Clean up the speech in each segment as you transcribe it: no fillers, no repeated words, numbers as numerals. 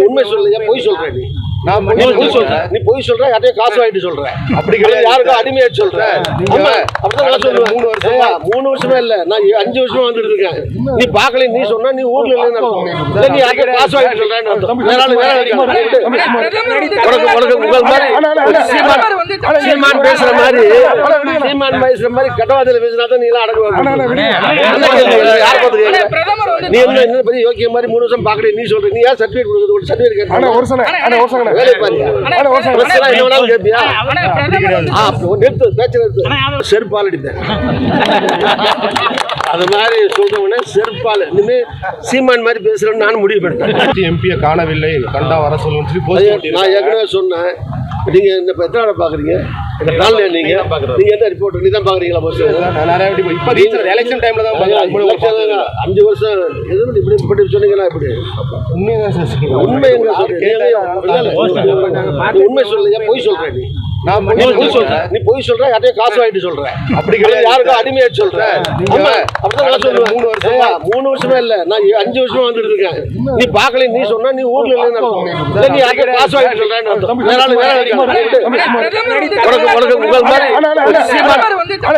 உண்மை சொல்லையா பொய் சொல்ற நீ பொய் சொல்ற யார்ட்டையும் காசு வாங்கிட்டு சொல்ற அப்படி கிடையாது யாருக்கும் அடிமையாட்டு சொல்ற ஆமா அப்படிதான் நான் சொல்லுவேன் 3 வருஷமா இல்ல நான் 5 வருஷமா வந்துட்டு இருக்கேன் நீ பாக்கல நீ சொன்னா நீ ஊர்ல இல்லன்னு அர்த்தம் இல்ல நீ யார்ட்டையும் காசு வாங்கிட்டு சொல்றேன்னு அர்த்தம் சீமான் பேசுற மாதிரி கட்டவாதியில பேசினா தான் நீ எல்லாம் அடக்குவாங்க நீ என்ன பத்தி யோக்கிய மாதிரி 3 வருஷம் பாக்கல நீ சொல்ற நீ யார் சர்டிபிகேட் கொடுக்குறது சர்டிபிகேட் வேலை பாருங்க செருப்பால் அடிப்பேன் அது மாதிரி சொல்றவனே செருப்பால் இனிமே சீமான் மாதிரி பேசுறேன்னு நான் முடிவு பண்ணிட்டேன் எம்பியை காணவில்லை கண்டா வர சொல்லுன்னு நான் ஏற்கனவே சொன்னேன் நீங்க இந்த எத்தனை பாக்குறீங்க நீங்க என்ன ரிப்போர்ட் நீ தான் பாக்குறீங்களா இப்ப எலெக்ஷன் டைம்ல தான் 5 வருஷம் எதுவும் இப்படி சொன்னீங்கன்னா இப்படி உண்மை உண்மை சொல்லையா பொய் சொல்ற நீ பொய் சொல்ற யார்ட்டையும் காசு வாங்கிட்டு சொல்ற அப்படி கிடையாது யாருக்கும் அடிமையாட்டு சொல்ற ஆமா அப்படிதான் நான் சொல்லுவேன் 3 வருஷமா இல்ல நான் 5 வருஷமா வந்துட்டு இருக்கேன் நீ பாக்கல நீ சொன்னா நீ ஊர்ல இல்லன்னு அர்த்தம் இல்ல நீ யார்ட்டையும் காசு வாங்கிட்டு சொல்றேன்னு அர்த்தம்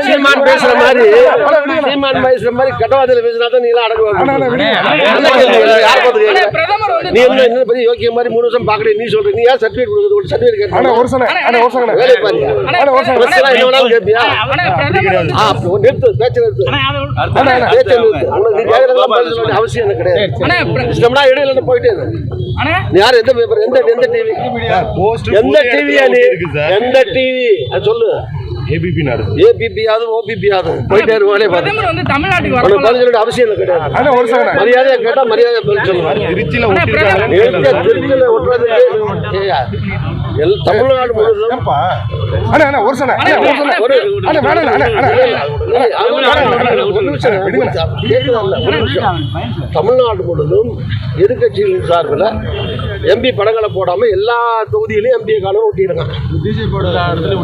சீமான் பேசுற மாதிரி கட்டவாதியில பேசினா தான் நீ எல்லாம் அடக்குவாங்க நீ என்ன பத்தி யோக்கிய மாதிரி 3 வருஷம் பாக்கல நீ சொல்ற நீ யார் சர்டிபிகேட் கொடுக்குறது சர்டிபிகேட் வேலை பாருங்க கேப்பியா அவசியம் எனக்கு கிடையாது இடையில போயிட்டே யார் எந்த பேப்பர் எந்த டிவி எந்த டிவி சொல்லு ஏபிபி யாது ஓபிபி யாது போயிட்டே தமிழ்நாட்டுக்கு அவசியம் கிடையாது மரியாதையா கேட்டா மரியாதை சொல்லுவாங்க திருச்சியில ஒட்டுறது தமிழ்நாடு முழுவதும் தமிழ்நாடு முழுவதும் எதிர்கட்சிகளின் சார்பில் எம்பி படங்களை போடாம எல்லா தொகுதியிலையும் எம்பியை காலம் ஓட்டிடுறாங்க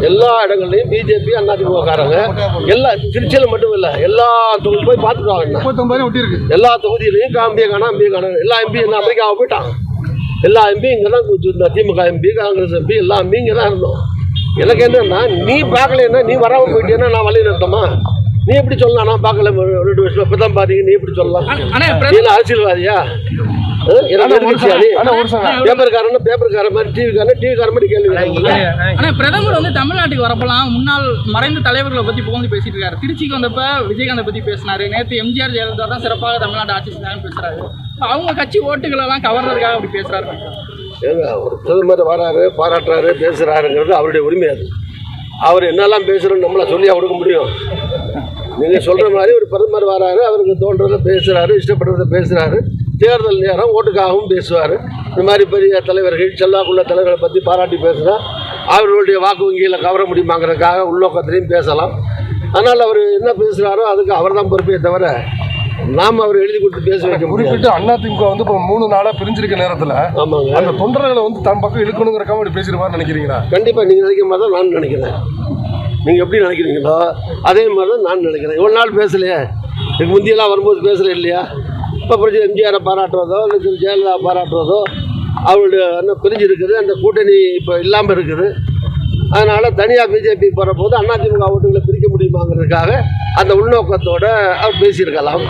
எல்லா இடங்கள்லையும் பிஜேபி அதிமுக காரங்க எல்லா திருச்சியில் மட்டும் இல்ல எல்லா தொகுதி போய் பார்த்துட்டு எல்லா தொகுதியிலையும் எம்பியை காணும் எல்லா எம்பி அமெரிக்காவை போயிட்டாங்க எல்லா எம்பி இங்கே தான் திமுக எம்பி காங்கிரஸ் எம்பி எல்லா எம்பி இங்கே தான் இருந்தோம் எனக்கு என்னன்னா நீ பார்க்கலன்னா நீ வராமல் போயிட்டேன்னா நான் வழி நிறுத்தமா நீ எப்படி சொல்லலாம் நான் பார்க்கல 2 வருஷம் இப்போ தான் பார்த்தீங்க நீ எப்படி சொல்லலாம் நீ அரசியல்வாதியா பேப்பர்காரன் மாதிரி டிவிக்காரன் மாதிரி கேள்வி பிரதமர் தமிழ்நாட்டுக்கு வரப்பெல்லாம் முன்னாள் மறைந்த தலைவர்களை பத்தி புகழ்ந்து பேசிட்டு இருக்காரு. திருச்சிக்கு வந்தப்ப விஜயகாந்தை பத்தி பேசினாரு. நேற்று எம்ஜிஆர் ஜெயலலிதா தான் சிறப்பாக தமிழ்நாடு ஆட்சி செஞ்சாங்கன்னு பேசுறாரு. அவங்க கட்சி ஓட்டுகள் எல்லாம் கவர்றதுக்காக அப்படி பேசுறாரு. ஏங்க ஒரு பிரதமர் வராரு பாராட்டுறாரு பேசுறாருங்கிறது அவருடைய உரிமை. அது அவர் என்னெல்லாம் பேசுறோன்னு நம்மள சொல்லியா கொடுக்க முடியும்? நீங்க சொல்ற மாதிரி ஒரு பிரதமர் வராரு, அவருக்கு தோன்றதை பேசுறாரு, இஷ்டப்படுறதை பேசுறாரு, தேர்தல் நேரம் ஓட்டுக்காகவும் பேசுவார். இந்த மாதிரி பெரிய தலைவர்கள் செல்லாக்குள்ள தலைவர்களை பற்றி பாராட்டி பேசுனா அவர்களுடைய வாக்கு வங்கியில் கவர முடியுமாங்கிறதுக்காக உள்நோக்கத்திலையும் பேசலாம். அதனால் அவர் என்ன பேசுகிறாரோ அதுக்கு அவர் தான் பொறுப்பே தவிர நாம் அவர் எழுதி கொடுத்து பேச வைக்க குறிப்பிட்டு அதிமுக இப்போ 3 நாளாக பிரிஞ்சிருக்க நேரத்தில் ஆமாங்க அந்த தொண்டர்களை தன் பக்கம் இழுக்கணுங்கிறக்காக அப்படி பேசுகிற நினைக்கிறீங்களா? கண்டிப்பாக நீங்கள் நினைக்கிற மாதிரி தான் நான் நினைக்கிறேன். நீங்கள் எப்படி நினைக்கிறீங்களோ அதே மாதிரி தான் நான் நினைக்கிறேன். இவ்வளோ நாள் பேசலையே, இதுக்கு முந்தியெல்லாம் வரும்போது பேசுகிறேன் இல்லையா? இப்போ பிடிச்சி எம்ஜிஆரை பாராட்டுறதோ இல்லை ஜெயலலிதா பாராட்டுறதோ அவருடைய என்ன பிரிஞ்சு இருக்குது, அந்த கூட்டணி இப்போ இல்லாமல் இருக்குது. அதனால் தனியாக பிஜேபி போகிற போது அதிமுக ஓட்டுகளை பிரிக்க முடியுமாங்கிறதுக்காக அந்த உள்நோக்கத்தோடு அவர் பேசியிருக்கலாம்,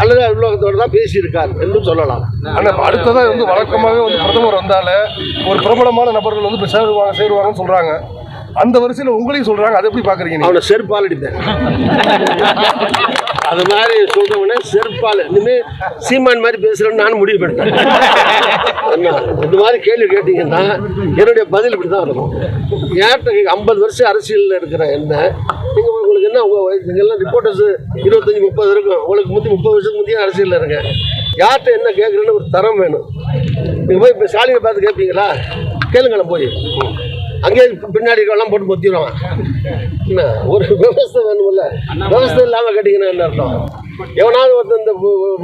அல்லது உள்நோக்கத்தோடு தான் பேசியிருக்கார் என்று சொல்லலாம். ஆனால் அடுத்ததாக வழக்கமாகவே பிரதமர் வந்தாலே ஒரு பிரபலமான நபர்கள் இப்போ சேருவாங்கன்னு சொல்கிறாங்க. அந்த வரிசையில் உங்களையும் சொல்கிறாங்க, அதை எப்படி பார்க்குறீங்க? அவனை செருப்பால் அடிப்பேன். அது மாதிரி சொல்றவனே செருப்பால் இனிமேல் சீமான் மாதிரி பேசுறேன்னு நான் முடிவு பண்ணிட்டேன். இந்த மாதிரி கேள்வி கேட்டீங்கன்னா என்னுடைய பதில் இப்படி தான் இருக்கும். ஏன்ட்ட 50 வருஷம் அரசியலில் இருக்கிற என்ன உங்களுக்கு என்ன நீங்கள்லாம் ரிப்போர்ட்டர்ஸ் 25-30 இருக்கும், உங்களுக்கு 30 வருஷத்துக்கு முந்தைய அரசியலில் இருங்க. யார்கிட்ட என்ன கேட்குறேன்னு ஒரு தரம் வேணும். நீங்கள் போய் இப்போ ஸ்டாலினை பார்த்து கேட்பீங்களா? கேளுங்களேன் போய் அங்கேயே பின்னாடி எல்லாம் போட்டு பொத்திடுவான். என்ன ஒரு விவசாய வேணுமில்ல, விவசாயம் இல்லாமல் கேட்டிங்கன்னா என்ன அர்த்தம்? எவனாவது ஒருத்தர் இந்த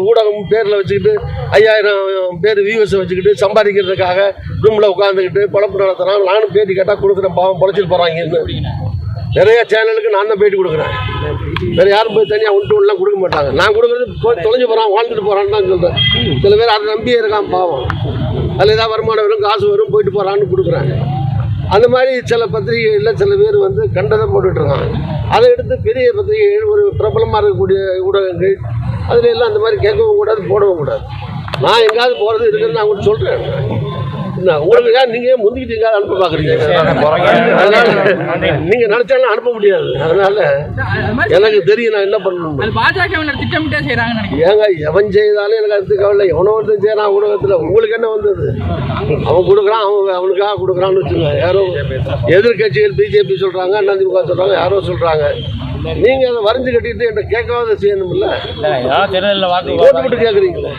ஊடகம் பேரில் வச்சுக்கிட்டு 5000 பேர் வியூவர்ஸை வச்சுக்கிட்டு சம்பாதிக்கிறதுக்காக ரூமில் உட்காந்துக்கிட்டு பொழப்பு நடத்துகிறான். நானும் பேட்டி கேட்டால் கொடுக்குறேன், பாவம் பொழைச்சிட்டு போகிறாங்க. நிறைய சேனலுக்கு நான் தான் பேட்டி கொடுக்குறேன். வேறு யாரும் போய் தனியாக ஒன்றுலாம் கொடுக்க மாட்டாங்க. நான் கொடுக்குறது தொலைஞ்சு போகிறான், வாழ்ந்துட்டு போகிறான்னு தான் சொல்கிறேன். சில பேர் அதை நம்பியே இருக்கான் பாவம். அதில் ஏதாவது வருமானம் வரும், காசு வரும், போயிட்டு போகிறான்னு கொடுக்குறாங்க. அந்த மாதிரி சில பத்திரிகைகளில் சில பேர் வந்து கண்டதை போட்டுட்ருக்காங்க. அதை எடுத்து பெரிய பத்திரிகைகள், ஒரு பிரபலமாக இருக்கக்கூடிய ஊடகங்கள், அதில் எல்லாம் அந்த மாதிரி கேட்கவும் கூடாது, போடவும் கூடாது. நான் எங்காவது போகிறது இருக்குன்னு நான் உங்களுக்கு சொல்கிறேன். என்ன உங்களுக்கு ஏன் நீங்கள் முந்திக்கிட்டு எங்காவது அனுப்ப பார்க்குறீங்க? அதனால் நீங்கள் நினச்சாலும் அனுப்ப முடியாது. அதனால் எனக்கு தெரியும் நான் என்ன பண்ணணும். அது பாஜகவினர் திட்டமிட்டே செய்கிறாங்கன்னு நினைக்கிறேன். ஏங்க எவன் செய்தாலும் எனக்கு அது கவலை. எவனோ ஒருத்தன் செய்யறான் ஊடகத்தில், உங்களுக்கு என்ன வந்தது? அவன் கொடுக்குறான், அவனுக்காக கொடுக்குறான்னு வச்சுங்க. யாரோ எதிர்கட்சிகள் பிஜேபி சொல்கிறாங்க, அதிமுக சொல்கிறாங்க, யாரோ சொல்கிறாங்க. நீங்கள் அதை வரைஞ்சு கட்டிட்டு என்கிட்ட கேட்காத செய்யணும்ல, ஓட்டு போட்டு கேட்குறீங்களே.